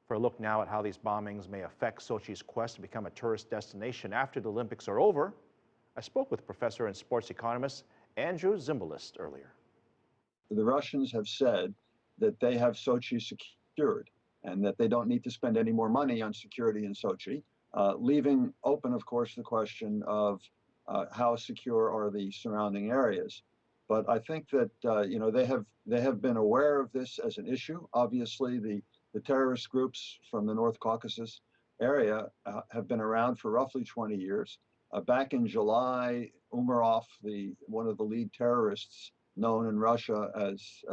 For a look now at how these bombings may affect Sochi's quest to become a tourist destination after the Olympics are over, I spoke with professor and sports economist Andrew Zimbalist earlier. The Russians have said that they have Sochi secured and that they don't need to spend any more money on security in Sochi, leaving open, of course, the question of how secure are the surrounding areas. But I think that they have been aware of this as an issue. Obviously, the terrorist groups from the North Caucasus area have been around for roughly 20 years. Back in July, Umarov, one of the lead terrorists known in Russia as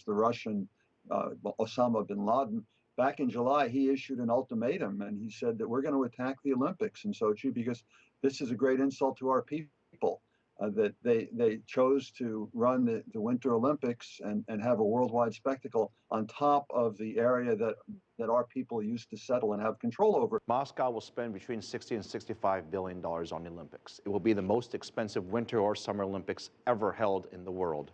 the Russian Osama bin Laden, back in July, he issued an ultimatum and he said that we're going to attack the Olympics in Sochi because this is a great insult to our people. That they chose to run the Winter Olympics and have a worldwide spectacle on top of the area that our people used to settle and have control over. Moscow will spend between $60 and $65 billion on the Olympics. It will be the most expensive Winter or Summer Olympics ever held in the world.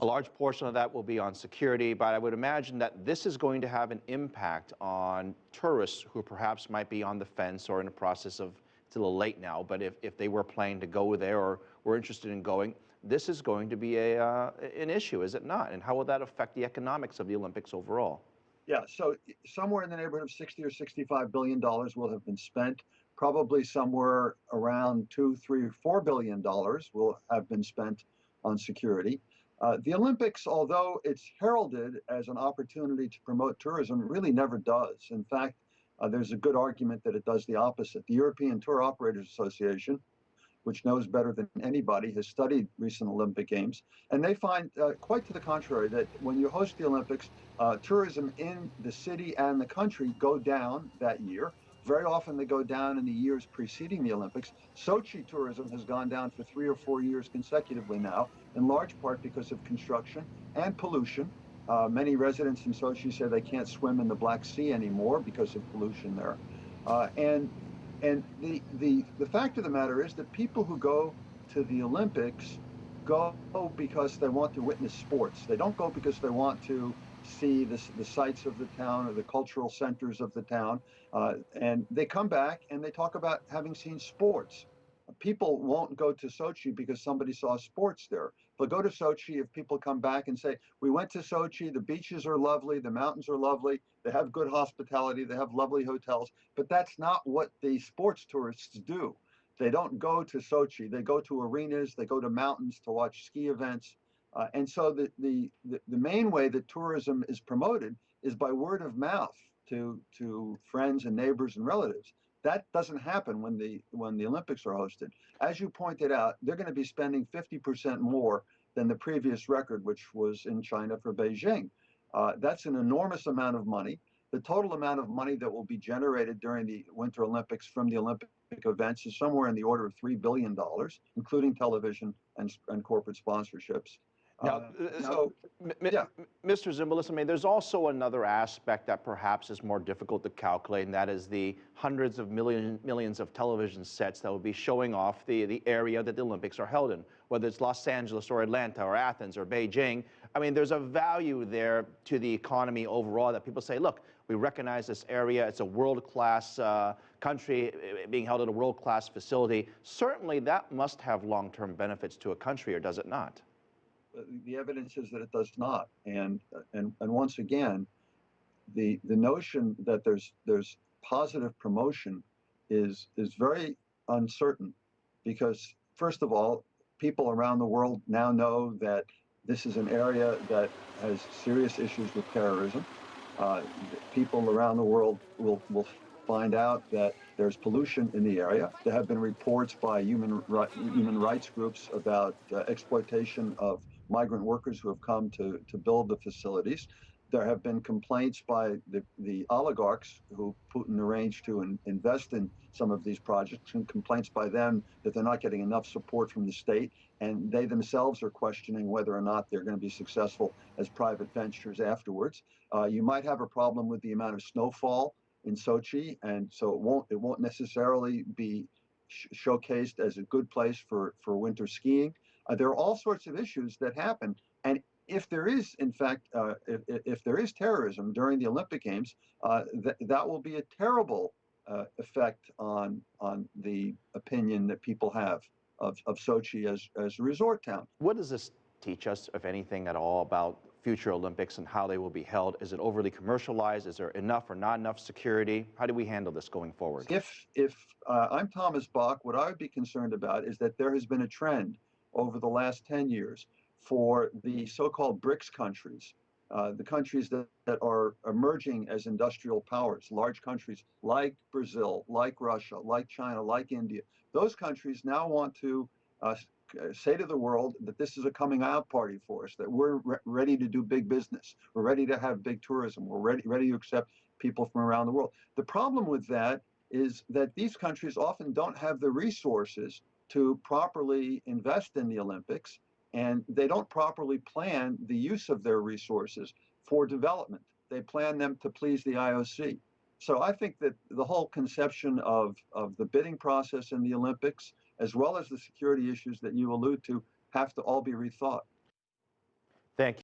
A large portion of that will be on security, but I would imagine that this is going to have an impact on tourists who perhaps might be on the fence or in the process of, it's a little late now, but if they were planning to go there or were interested in going, this is going to be an issue, is it not? And how will that affect the economics of the Olympics overall? Yeah, so somewhere in the neighborhood of 60 or $65 billion will have been spent. Probably somewhere around $2, $3, $4 billion will have been spent on security. The Olympics, although it's heralded as an opportunity to promote tourism, really never does. In fact, there's a good argument that it does the opposite. The European Tour Operators Association, which knows better than anybody, has studied recent Olympic Games, and they find quite to the contrary that when you host the Olympics, tourism in the city and the country go down that year. Very often they go down in the years preceding the Olympics. Sochi tourism has gone down for 3 or 4 years consecutively now, in large part because of construction and pollution. Many residents in Sochi say they can't swim in the Black Sea anymore because of pollution there. And the fact of the matter is that people who go to the Olympics go because they want to witness sports. They don't go because they want to see the sights of the town or the cultural centers of the town. And they come back and they talk about having seen sports. People won't go to Sochi because somebody saw sports there. But go to Sochi if people come back and say, we went to Sochi, the beaches are lovely, the mountains are lovely, they have good hospitality, they have lovely hotels. But that's not what the sports tourists do. They don't go to Sochi, they go to arenas, they go to mountains to watch ski events. And so the main way that tourism is promoted is by word of mouth to friends and neighbors and relatives. That doesn't happen when the Olympics are hosted. As you pointed out, they're going to be spending 50% more than the previous record, which was in China for Beijing. That's an enormous amount of money. The total amount of money that will be generated during the Winter Olympics from the Olympic events is somewhere in the order of $3 billion, including television and corporate sponsorships. Now, Mr. Zimbalist, I mean, there's also another aspect that perhaps is more difficult to calculate, and that is the hundreds of millions of television sets that will be showing off the area that the Olympics are held in, whether it's Los Angeles or Atlanta or Athens or Beijing. I mean, there's a value there to the economy overall that people say, look, we recognize this area. It's a world-class country being held at a world-class facility. Certainly, that must have long-term benefits to a country, or does it not? The evidence is that it does not, and once again, the notion that there's positive promotion is very uncertain, because first of all, people around the world now know that this is an area that has serious issues with terrorism. People around the world will find out that there's pollution in the area. There have been reports by human rights groups about exploitation of migrant workers who have come to build the facilities. There have been complaints by the oligarchs who Putin arranged to invest in some of these projects, and complaints by them that they're not getting enough support from the state, and they themselves are questioning whether or not they're going to be successful as private ventures afterwards. You might have a problem with the amount of snowfall in Sochi, and so it won't necessarily be showcased as a good place for winter skiing. There are all sorts of issues that happen, and if there is, in fact, if there is terrorism during the Olympic Games, that will be a terrible effect on the opinion that people have of Sochi as a resort town. What does this teach us, if anything at all, about future Olympics and how they will be held? Is it overly commercialized? Is there enough or not enough security? How do we handle this going forward? If I'm Thomas Bach, what I would be concerned about is that there has been a trend over the last 10 years for the so-called BRICS countries, the countries that are emerging as industrial powers, large countries like Brazil, like Russia, like China, like India. Those countries now want to say to the world that this is a coming out party for us, that we're ready to do big business. We're ready to have big tourism. We're ready to accept people from around the world. The problem with that is that these countries often don't have the resources to properly invest in the Olympics, and they don't properly plan the use of their resources for development. They plan them to please the IOC. So I think that the whole conception of the bidding process in the Olympics, as well as the security issues that you allude to, have to all be rethought. Thank you.